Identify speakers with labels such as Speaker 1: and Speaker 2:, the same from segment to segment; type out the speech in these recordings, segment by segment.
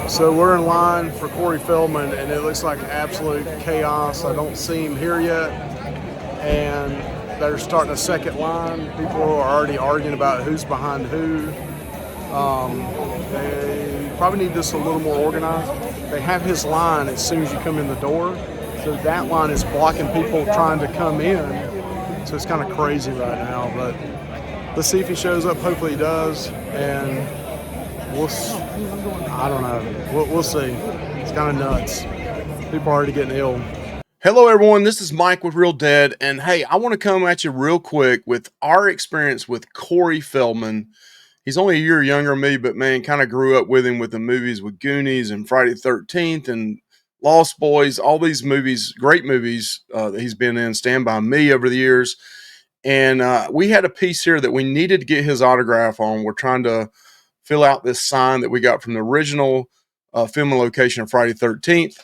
Speaker 1: So we're in line for Corey Feldman, and it looks like absolute chaos. I don't see him here yet, and they're starting a second line. People are already arguing about who's behind who. They probably need this a little more organized. They have his line as soon as you come in the door, so that line is blocking people trying to come in. So it's kind of crazy right now, but let's see if he shows up. Hopefully he does, and I don't know. We'll see. It's kind of nuts. People are already getting ill. Hello, everyone. This is Mike with Real Dead. And hey, I want to come at you real quick with our experience with Corey Feldman. He's only a year younger than me, but man, kind of grew up with him with the movies with Goonies and Friday the 13th and Lost Boys, all these movies, great movies that he's been in, Stand By Me over the years. And we had a piece here that we needed to get his autograph on. We're trying to fill out this sign that we got from the original filming location of Friday the 13th.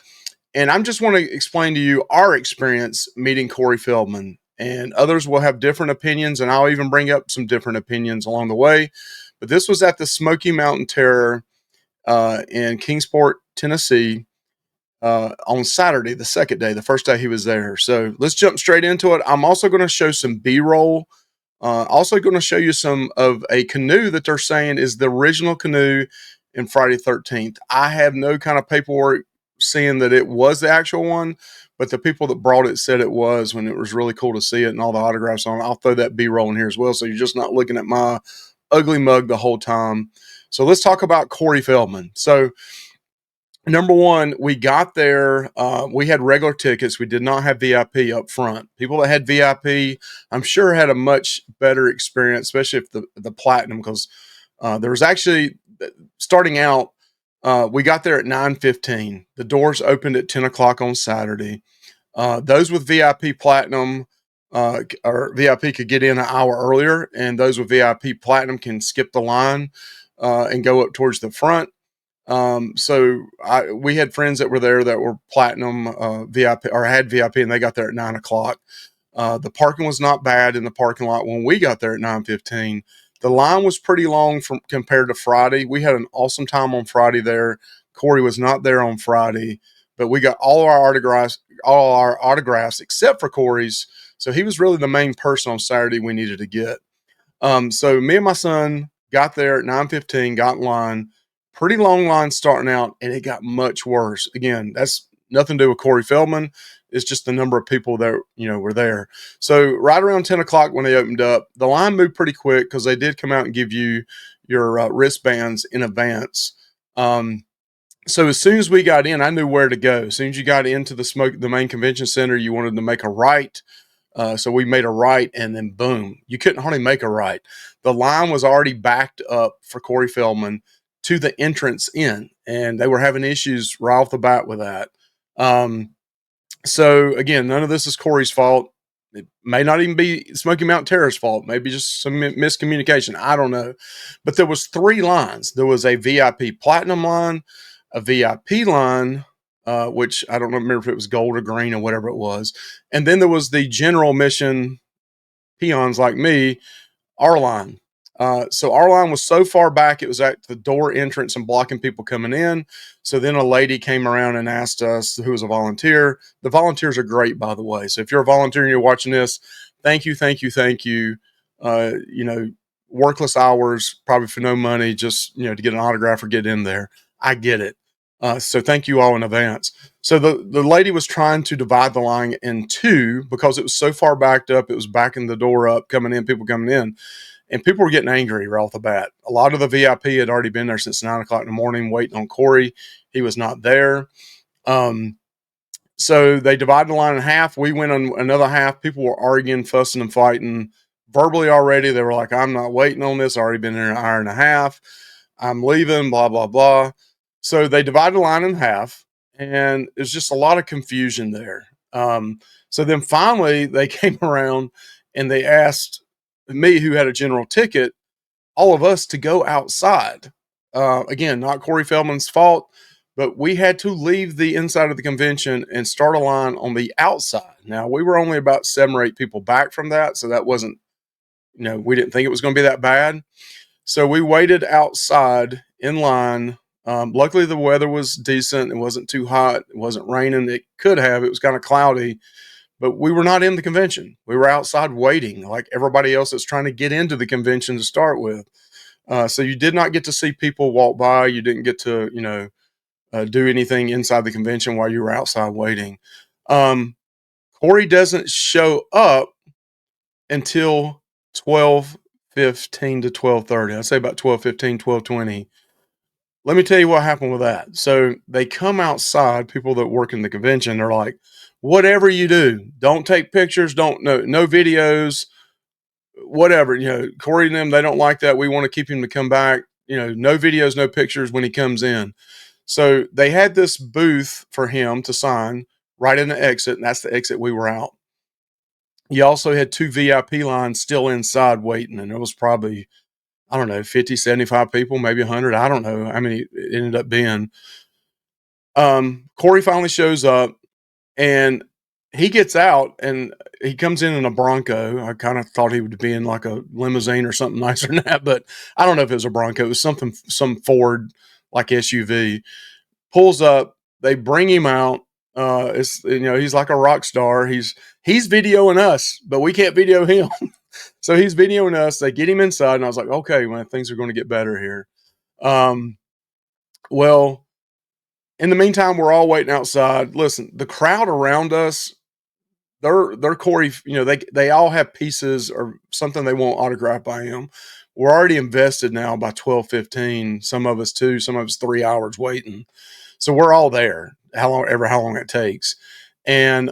Speaker 1: And I just want to explain to you our experience meeting Corey Feldman. And others will have different opinions, and I'll even bring up some different opinions along the way. But this was at the Smoky Mountain Terror in Kingsport, Tennessee, on Saturday, the second day, the first day he was there. So let's jump straight into it. I'm also going to show some B-roll. Also going to show you some of a canoe that they're saying is the original canoe in Friday the 13th. I have no kind of paperwork seeing that it was the actual one, but the people that brought it said it was, when it was really cool to see it and all the autographs on it. I'll throw that B-roll in here as well, so you're just not looking at my ugly mug the whole time. So let's talk about Corey Feldman. So number one, we got there. We had regular tickets. We did not have VIP up front. People that had VIP, I'm sure, had a much better experience, especially if the platinum, because there was actually, starting out, we got there at 9:15. The doors opened at 10 o'clock on Saturday. Those with VIP platinum or VIP could get in an hour earlier, and those with VIP platinum can skip the line and go up towards the front. We had friends that were there that were platinum VIP or had VIP, and they got there at 9 o'clock. The parking was not bad in the parking lot when we got there at 9:15. The line was pretty long compared to Friday. We had an awesome time on Friday there. Corey was not there on Friday, but we got all our autographs except for Corey's. So he was really the main person on Saturday we needed to get. So me and my son got there at 9:15, got in line. Pretty long line starting out, and it got much worse. Again, that's nothing to do with Corey Feldman. It's just the number of people that were there. So right around 10 o'clock when they opened up, the line moved pretty quick because they did come out and give you your wristbands in advance. So as soon as we got in, I knew where to go. As soon as you got into the main convention center, you wanted to make a right. So we made a right, and then boom, you couldn't hardly make a right. The line was already backed up for Corey Feldman to the entrance in, and they were having issues right off the bat with that. So again, none of this is Corey's fault. It may not even be Smoky Mountain Terror's fault. Maybe just some miscommunication. I don't know. But there was 3 lines. There was a VIP Platinum line, a VIP line, which I don't remember if it was gold or green or whatever it was. And then there was the general admission peons like me, our line. So our line was so far back, it was at the door entrance and blocking people coming in. So then a lady came around and asked us who was a volunteer. The volunteers are great, by the way. So if you're a volunteer and you're watching this, thank you, thank you, thank you. Workless hours, probably for no money, just, to get an autograph or get in there. I get it. So thank you all in advance. So the lady was trying to divide the line in 2 because it was so far backed up. It was backing the door up, people coming in. And people were getting angry right off the bat. A lot of the VIP had already been there since 9 o'clock in the morning waiting on Corey. He was not there. So they divided the line in half. We went on another half. People were arguing, fussing, and fighting verbally already. They were like, I'm not waiting on this. I've already been there an hour and a half. I'm leaving, blah, blah, blah. So they divided the line in half, and there's just a lot of confusion there. So then finally they came around and they asked me, who had a general ticket, all of us to go outside. Again, not Corey Feldman's fault, but we had to leave the inside of the convention and start a line on the outside. Now, we were only about 7 or 8 people back from that, so that wasn't, we didn't think it was going to be that bad. So we waited outside in line Luckily, the weather was decent. It wasn't too hot. It wasn't raining. It could have. It was kind of cloudy, but we were not in the convention. We were outside waiting, like everybody else that's trying to get into the convention to start with. So you did not get to see people walk by. You didn't get to, do anything inside the convention while you were outside waiting. Corey doesn't show up until 12:15 to 12:30. I'd say about 12:15, 12:20. Let me tell you what happened with that. So they come outside, people that work in the convention, they're like, whatever you do, don't take pictures, don't no videos, whatever. Corey and them, they don't like that. We want to keep him to come back. No videos, no pictures when he comes in. So they had this booth for him to sign right in the exit, and that's the exit we were out. You also had two VIP lines still inside waiting, and it was probably, I don't know, 50, 75 people, maybe 100. I don't know how many it ended up being. Corey finally shows up, and he gets out, and he comes in a Bronco. I kind of thought he would be in like a limousine or something nicer than that, but I don't know if it was a Bronco. It was some Ford like SUV. Pulls up. They bring him out. He's like a rock star. He's videoing us, but we can't video him. So he's videoing us. They get him inside, and I was like, okay, man, things are going to get better here. Well, in the meantime, we're all waiting outside. Listen, the crowd around us, they're Corey. They all have pieces or something they want autographed by him. We're already invested now by 12:15. Some of us 2, some of us 3 hours waiting. So we're all there. How long it takes, and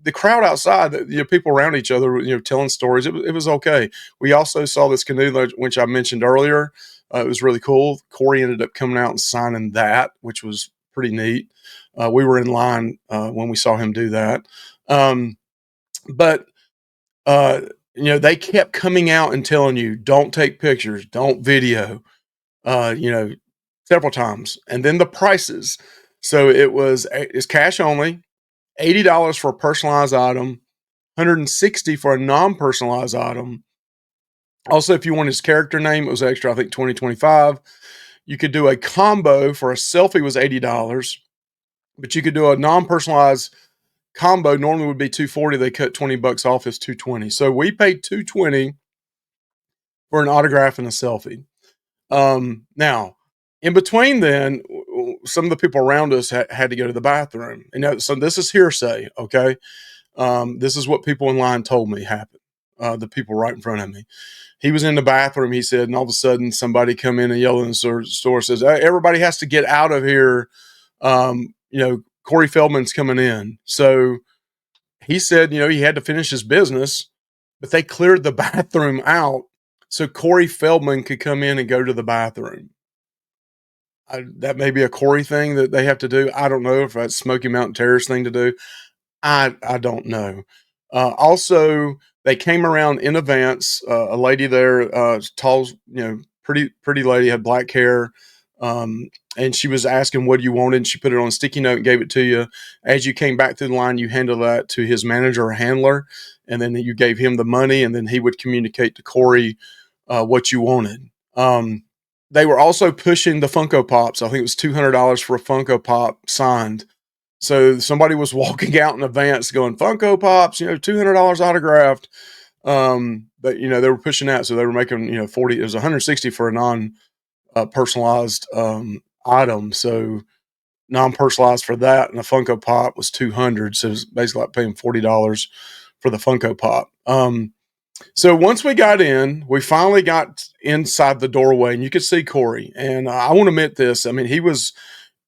Speaker 1: the crowd outside, people around each other, telling stories. It was okay. We also saw this canoe, which I mentioned earlier. It was really cool. Corey ended up coming out and signing that, which was pretty neat. We were in line when we saw him do that. But they kept coming out and telling you, don't take pictures, don't video, several times. And then the prices. So it's cash only, $80 for a personalized item, $160 for a non-personalized item. Also, if you want his character name, it was extra, I think 2025. You could do a combo for a selfie was $80, but you could do a non-personalized combo normally would be $240. They cut $20 off, is $220. So we paid $220 for an autograph and a selfie. Now, in between then, some of the people around us had to go to the bathroom. So this is hearsay, okay? This is what people in line told me happened. The people right in front of me. He was in the bathroom, he said, and all of a sudden somebody come in and yelled in the store, says, hey, everybody has to get out of here. Corey Feldman's coming in. So he said, he had to finish his business, but they cleared the bathroom out so Corey Feldman could come in and go to the bathroom. That may be a Corey thing that they have to do. I don't know if that's Smoky Mountain Terrace thing to do. I don't know. Also, they came around in advance. A lady there, tall, pretty lady, had black hair. And she was asking what you wanted. She put it on a sticky note and gave it to you. As you came back through the line, you handed that to his manager or handler, and then you gave him the money, and then he would communicate to Corey what you wanted. They were also pushing the Funko Pops. I think it was $200 for a Funko Pop signed. So somebody was walking out in advance going, Funko Pops, $200 autographed. But they were pushing that. So they were making, 40, it was 160 for a non-personalized item. So non-personalized for that. And a Funko Pop was 200. So it was basically like paying $40 for the Funko Pop. So once we got in, we finally got inside the doorway, and you could see Corey. And I want to admit this. I mean, he was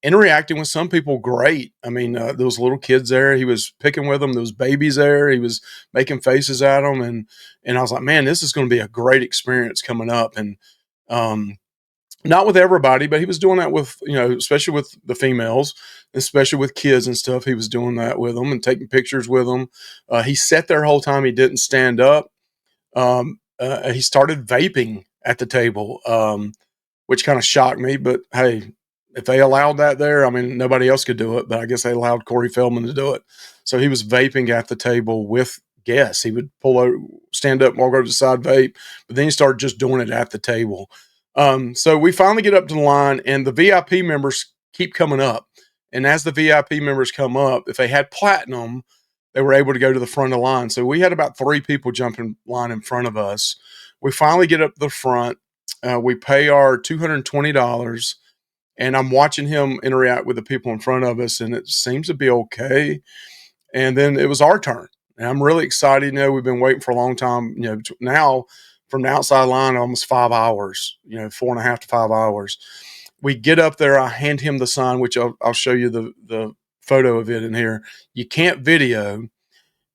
Speaker 1: interacting with some people great. I mean, there was little kids there. He was picking with them. There was babies there. He was making faces at them. And I was like, man, this is going to be a great experience coming up. And not with everybody, but he was doing that with, especially with the females, especially with kids and stuff. He was doing that with them and taking pictures with them. He sat there the whole time. He didn't stand up. He started vaping at the table, which kind of shocked me, but hey, if they allowed that there, I mean, nobody else could do it, but I guess they allowed Corey Feldman to do it. So he was vaping at the table with guests. He would pull over, stand up, walk over to the side, vape, but then he started just doing it at the table. So we finally get up to the line, and the VIP members keep coming up. And as the VIP members come up, if they had platinum, they were able to go to the front of the line. So we had about 3 people jump in line in front of us. We finally get up to the front. We pay our $220, and I'm watching him interact with the people in front of us, and it seems to be okay. And then it was our turn, and I'm really excited. We've been waiting for a long time. Now from the outside line, almost 5 hours. 4.5 to 5 hours. We get up there. I hand him the sign, which I'll show you the photo of it in here. You can't video.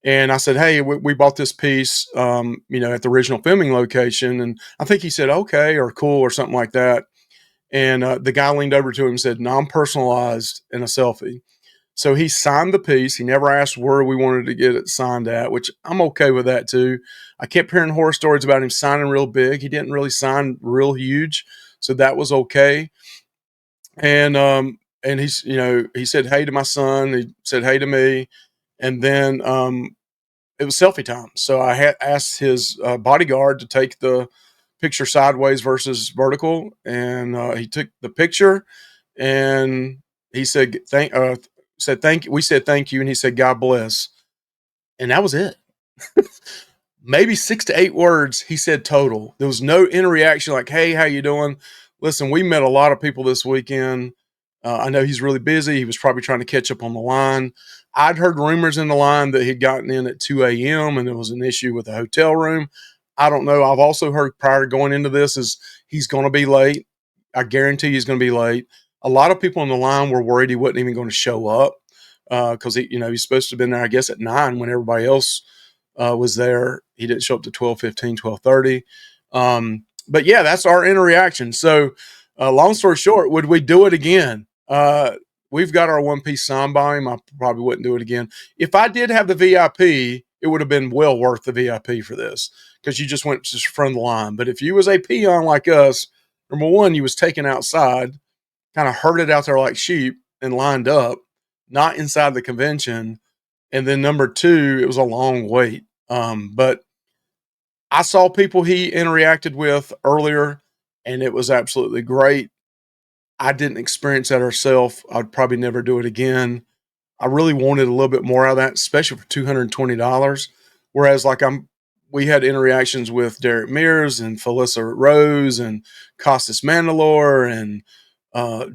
Speaker 1: And I said, hey, we bought this piece, at the original filming location. And I think he said, okay, or cool, or something like that. And the guy leaned over to him and said, non-personalized in a selfie. So he signed the piece. He never asked where we wanted to get it signed at, which I'm okay with that too. I kept hearing horror stories about him signing real big. He didn't really sign real huge. So that was okay. And he said, hey to my son. He said, hey to me. And then it was selfie time. So I had asked his bodyguard to take the picture sideways versus vertical. And he took the picture, and he said, thank you. We said, thank you. And he said, God bless. And that was it. Maybe 6 to 8 words he said total. There was no interaction like, hey, how you doing? Listen, we met a lot of people this weekend. I know he's really busy. He was probably trying to catch up on the line. I'd heard rumors in the line that he'd gotten in at 2 a.m. and there was an issue with the hotel room. I don't know. I've also heard prior to going into this is he's going to be late. I guarantee he's going to be late. A lot of people on the line were worried he wasn't even going to show up because he's supposed to have been there, I guess, at 9 when everybody else was there. He didn't show up to 12:15, 12:30. But yeah, that's our interaction. So long story short, would we do it again? We've got our one-piece sign by him. I probably wouldn't do it again. If I did have the VIP, it would have been well worth the VIP for this because you just went to the front of the line. But if you was a peon like us, number one, you was taken outside, kind of herded out there like sheep and lined up, not inside the convention. And then number two, it was a long wait. But I saw people he interacted with earlier, and it was absolutely great. I didn't experience that ourselves. I'd probably never do it again. I really wanted a little bit more out of that, especially for $220. Whereas, we had interactions with Derek Mears and Felissa Rose and Costas Mandalore and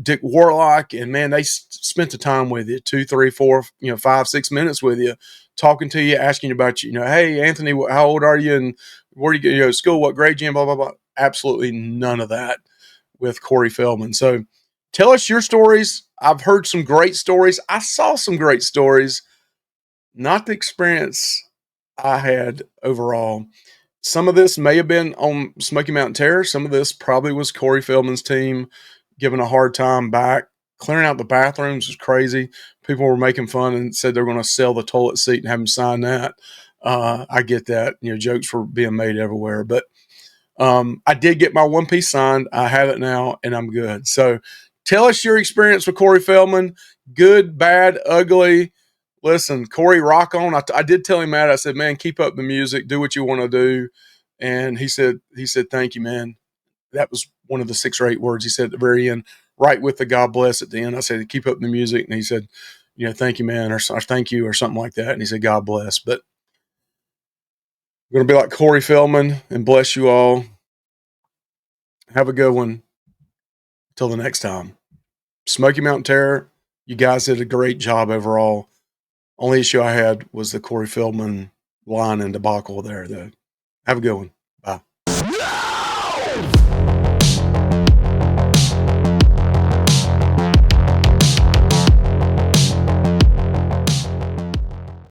Speaker 1: Dick Warlock, and man, they spent the time with you 2, 3, 4, 5, 6 minutes with you, talking to you, asking about you. Hey, Anthony, how old are you, and where do you go to school? What grade you in? Blah blah blah. Absolutely none of that with Corey Feldman. So, tell us your stories. I've heard some great stories. I saw some great stories. Not the experience I had overall. Some of this may have been on Smoky Mountain Terrace. Some of this probably was Corey Feldman's team giving a hard time back. Clearing out the bathrooms was crazy. People were making fun and said they're going to sell the toilet seat and have him sign that. I get that. Jokes were being made everywhere. But I did get my one piece signed. I have it now, and I'm good. So tell us your experience with Corey Feldman. Good, bad, ugly. Listen, Corey, rock on. I did tell him that. I said, man, keep up the music. Do what you want to do. And he said, thank you, man. That was one of the 6 or 8 words he said at the very end, right with the God bless at the end. I said, keep up the music. And he said, thank you, man, or thank you, or something like that. And he said, God bless. But I'm going to be like Corey Feldman and bless you all. Have a good one. Till the next time. Smoky Mountain Terror, you guys did a great job overall. Only issue I had was the Corey Feldman line and debacle there, though. Have a good one.